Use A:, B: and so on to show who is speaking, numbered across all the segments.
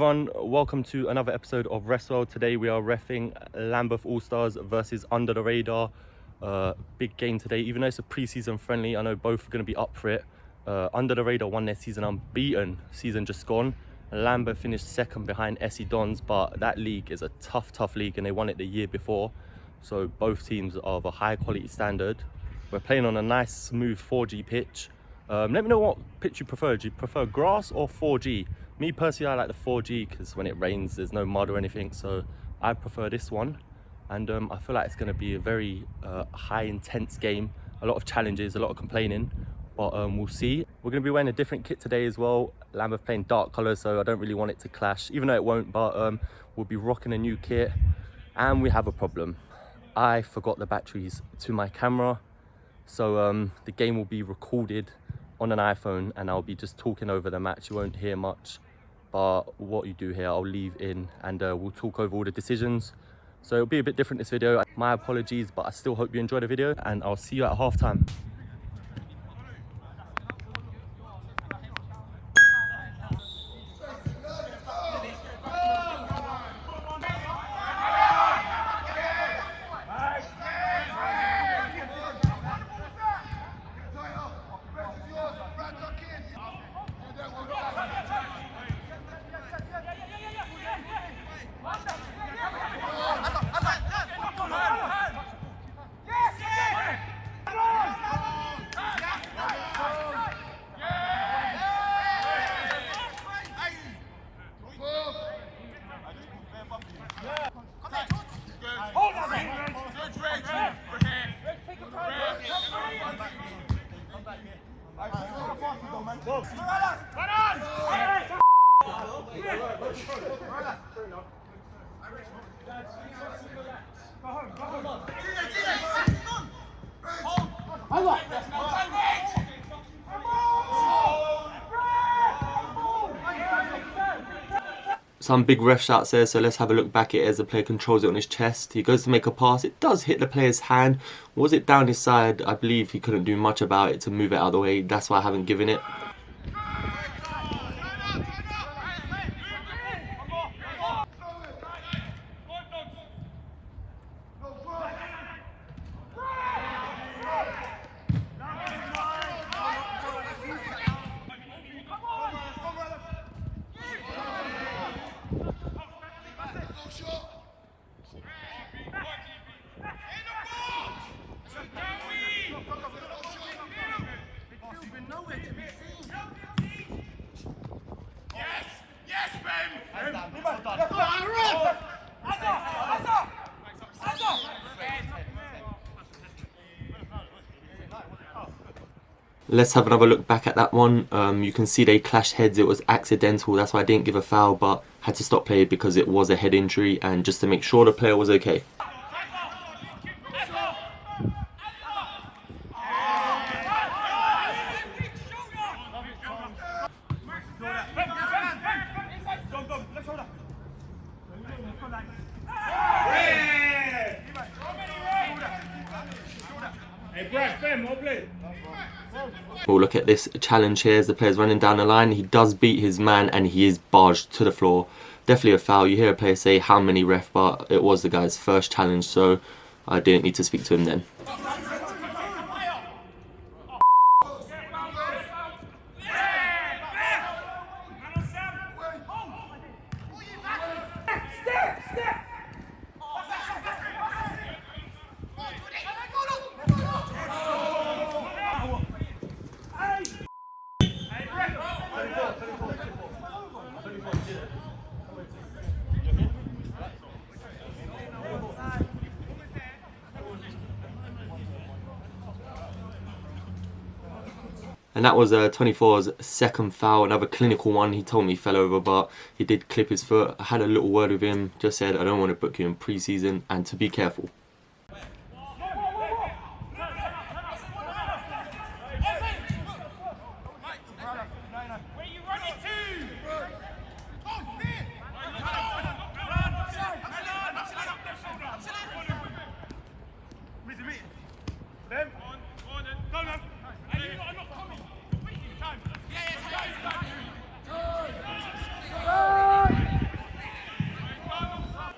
A: everyone, welcome to another episode of Wrestworld. Today we are reffing Lambeth All Stars versus Under the Radar. Big game today, even though it's a pre-season friendly. I know both are going to be up for it. Under the Radar won their season unbeaten, season just gone. Lambeth finished second behind SE Dons, but that league is a tough league and they won it the year before. So both teams are of a high quality standard. We're playing on a nice smooth 4G pitch. Let me know what pitch you prefer. Do you prefer grass or 4G? Me personally, I like the 4G because when it rains, there's no mud or anything. So I prefer this one. And I feel like it's going to be a very high intense game. A lot of challenges, a lot of complaining. But we'll see. We're going to be wearing a different kit today as well. Lambeth playing dark colours, so I don't really want it to clash. Even though it won't, but we'll be rocking a new kit. And we have a problem. I forgot the batteries to my camera. So the game will be recorded on an iPhone and I'll be just talking over the match. You won't hear much, but what you do here I'll leave in and we'll talk over all the decisions. So it'll be a bit different this video. My apologies, but I still hope you enjoy the video and I'll see you at halftime. Some big ref shots there, so let's have a look back at it as the player controls it on his chest. He goes to make a pass, it does hit the player's hand. Was it down his side? I believe he couldn't do much about it to move it out of the way. That's why I haven't given it. Let's have another look back at that one. You can see they clashed heads. It was accidental. That's why I didn't give a foul, but had to stop play because it was a head injury and just to make sure the player was okay. We'll look at this challenge here as the player's running down the line. He does beat his man and he is barged to the floor. Definitely a foul. You hear a player say how many ref, but it was the guy's first challenge, so I didn't need to speak to him then. And that was 24's second foul, another clinical one. He told me he fell over, but he did clip his foot. I had a little word with him, just said I don't want to book you in pre-season and to be careful.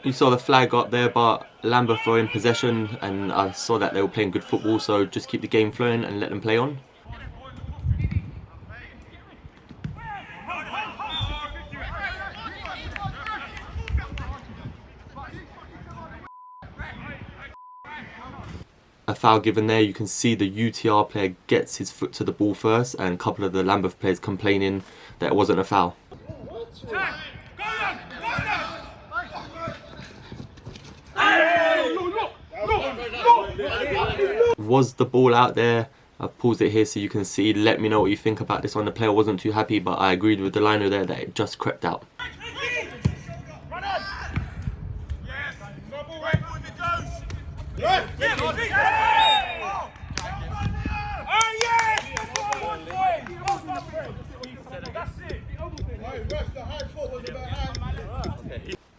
A: You saw the flag up there, but Lambeth were in possession, and I saw that they were playing good football, so just keep the game flowing and let them play on. A foul given there. You can see the UTR player gets his foot to the ball first, and a couple of the Lambeth players complaining that it wasn't a foul. Was the ball out there? I've paused it here so you can see. Let me know what you think about this one. The player wasn't too happy, but I agreed with the liner there that it just crept out.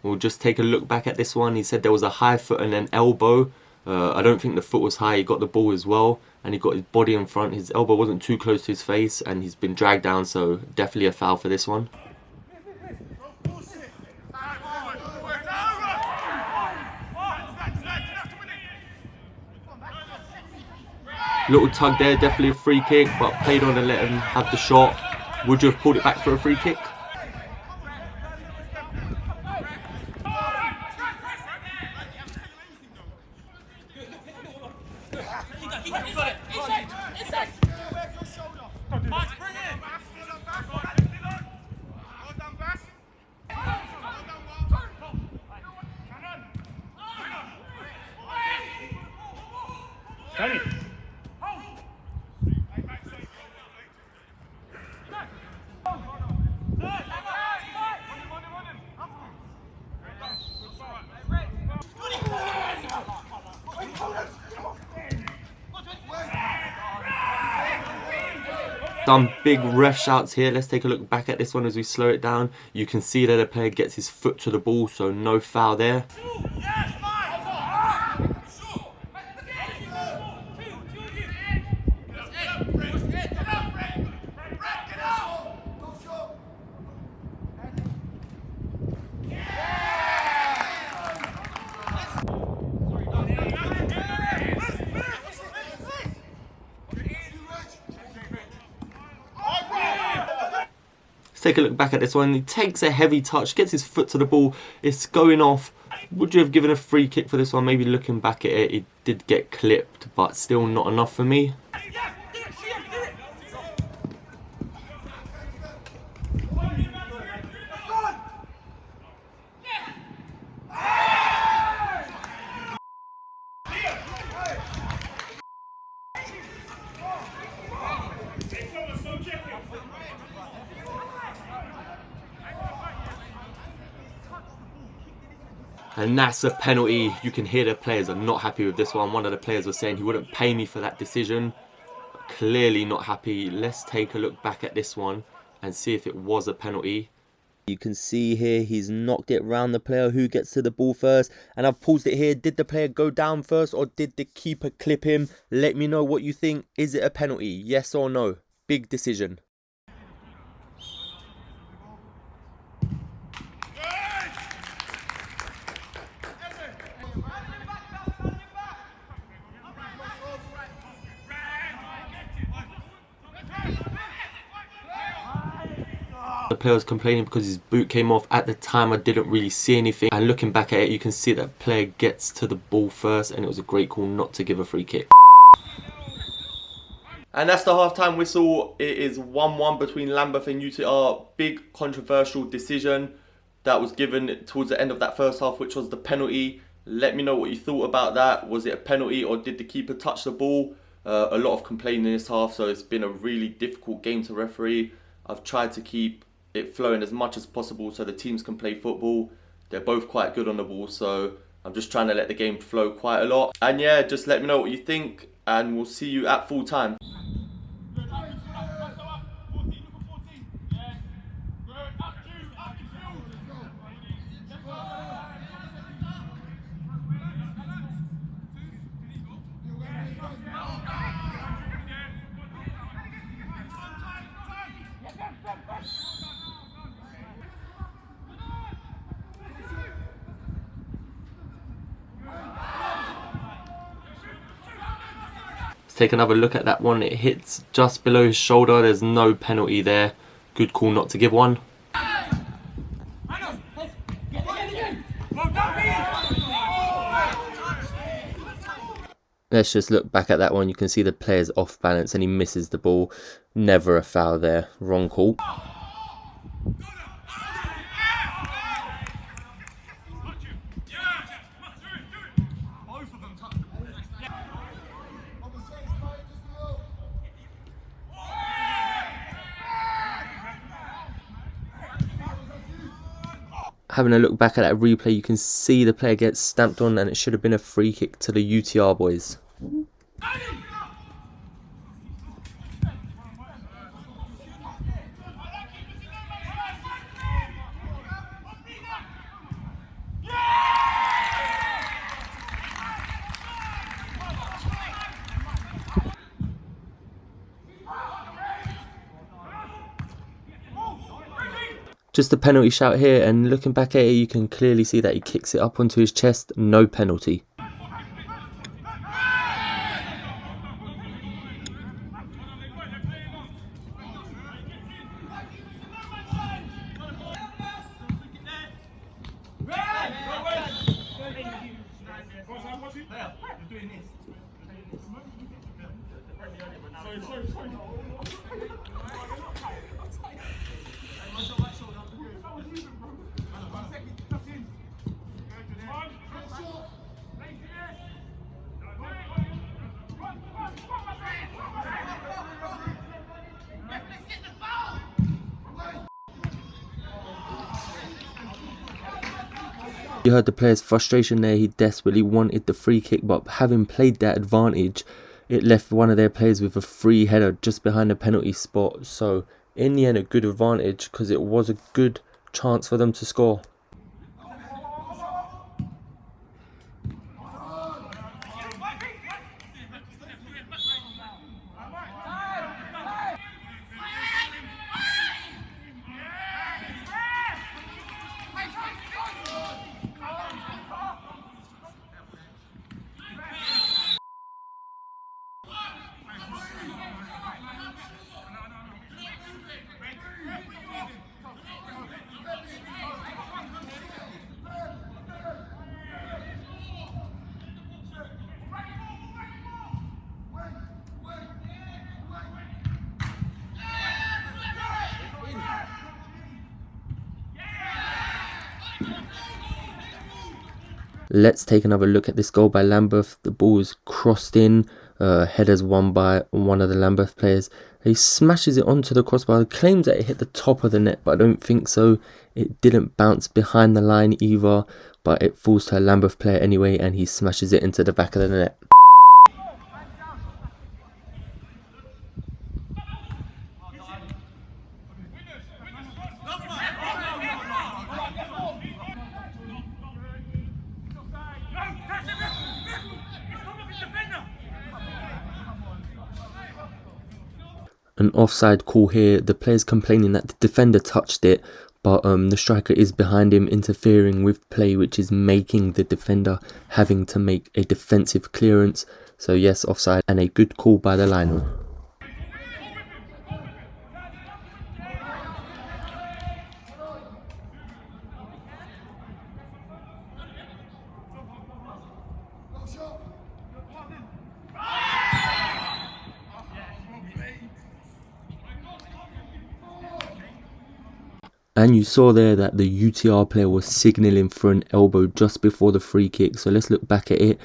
A: We'll just take a look back at this one. He said there was a high foot and an elbow. I don't think the foot was high. He got the ball as well, and he got his body in front. His elbow wasn't too close to his face, and he's been dragged down, so definitely a foul for this one. Little tug there, definitely a free kick, but played on and let him have the shot. Would you have pulled it back for a free kick? Some big ref shouts here. Let's take a look back at this one as we slow it down. You can see that the player gets his foot to the ball, so no foul there. Let's take a look back at this one. He takes a heavy touch, gets his foot to the ball. It's going off. Would you have given a free kick for this one? Maybe looking back at it, it did get clipped, but still not enough for me. And that's a penalty. You can hear the players are not happy with this one. One of the players was saying he wouldn't pay me for that decision. Clearly not happy. Let's take a look back at this one and see if it was a penalty. You can see here he's knocked it round the player who gets to the ball first. And I've paused it here. Did the player go down first or did the keeper clip him? Let me know what you think. Is it a penalty? Yes or no? Big decision. The player was complaining because his boot came off. At the time I didn't really see anything, and looking back at it you can see that player gets to the ball first, and it was a great call not to give a free kick. And that's the half-time whistle. It is 1-1 between Lambeth and UTR. Big controversial decision that was given towards the end of that first half, which was the penalty. Let me know what you thought about that. Was it a penalty or did the keeper touch the ball? A lot of complaining in this half, so it's been a really difficult game to referee. I've tried to keep it flowing as much as possible so the teams can play football. They're both quite good on the ball, so I'm just trying to let the game flow quite a lot. And yeah, just let me know what you think, and we'll see you at full time. take another look at that one. It hits just below his shoulder. There's no penalty there. Good call not to give one. Let's just look back at that one. You can see the player's off balance and he misses the ball. Never a foul there. Wrong call. Having a look back at that replay, you can see the player gets stamped on and it should have been a free kick to the UTR boys. Just a penalty shout here, and looking back at it, you can clearly see that he kicks it up onto his chest. No penalty. You heard the player's frustration there. He desperately wanted the free kick, but having played that advantage, it left one of their players with a free header just behind the penalty spot. So in the end, a good advantage because it was a good chance for them to score. Let's take another look at this goal by Lambeth. The ball is crossed in, headers won by one of the Lambeth players. He smashes it onto the crossbar, claims that it hit the top of the net, but I don't think so. It didn't bounce behind the line either, but it falls to a Lambeth player anyway, and he smashes it into the back of the net. An offside call here. The player's complaining that the defender touched it, but the striker is behind him, interfering with play, which is making the defender having to make a defensive clearance. So yes, offside, and a good call by the linesman. And you saw there that the UTR player was signalling for an elbow just before the free kick. So let's look back at it.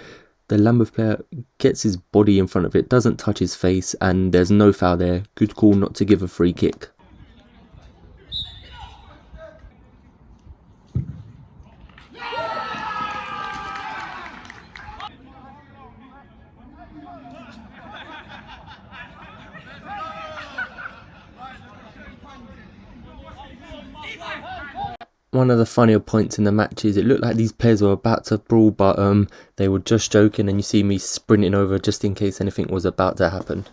A: The Lambeth player gets his body in front of it, doesn't touch his face, and there's no foul there. Good call not to give a free kick. One of the funnier points in the match is it looked like these players were about to brawl, but they were just joking, and you see me sprinting over just in case anything was about to happen.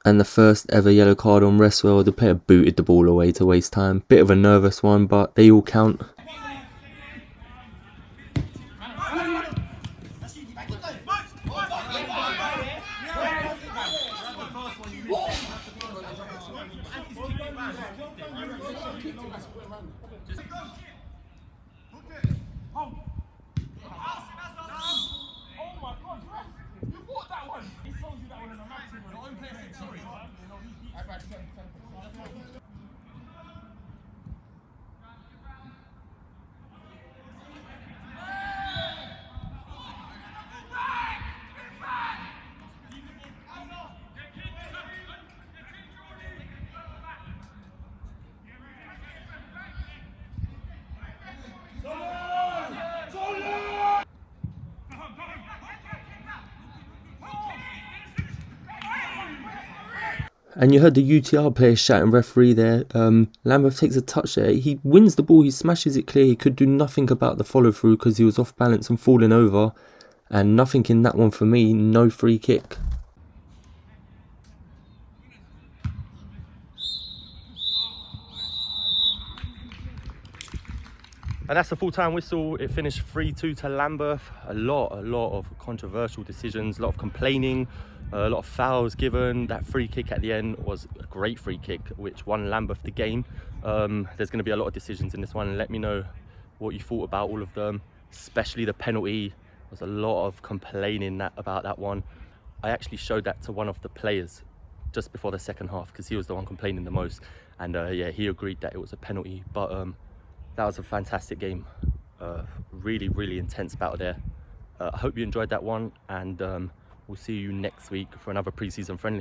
B: And the first ever yellow card on Restwell. The player booted the ball away to waste time. Bit of a nervous one, but they all count. And you heard the UTR player shouting referee there. Lambeth takes a touch there. He wins the ball. He smashes it clear. He could do nothing about the follow through because he was off balance and falling over. And nothing in that one for me. No free kick.
A: And that's the full-time whistle. It finished 3-2 to Lambeth. A lot of controversial decisions, a lot of complaining, a lot of fouls given. That free kick at the end was a great free kick, which won Lambeth the game. There's going to be a lot of decisions in this one. Let me know what you thought about all of them, especially the penalty. There's a lot of complaining about that one. I actually showed that to one of the players just before the second half because he was the one complaining the most. And yeah, he agreed that it was a penalty. But that was a fantastic game. Really intense battle there. I hope you enjoyed that one, and we'll see you next week for another pre-season friendly.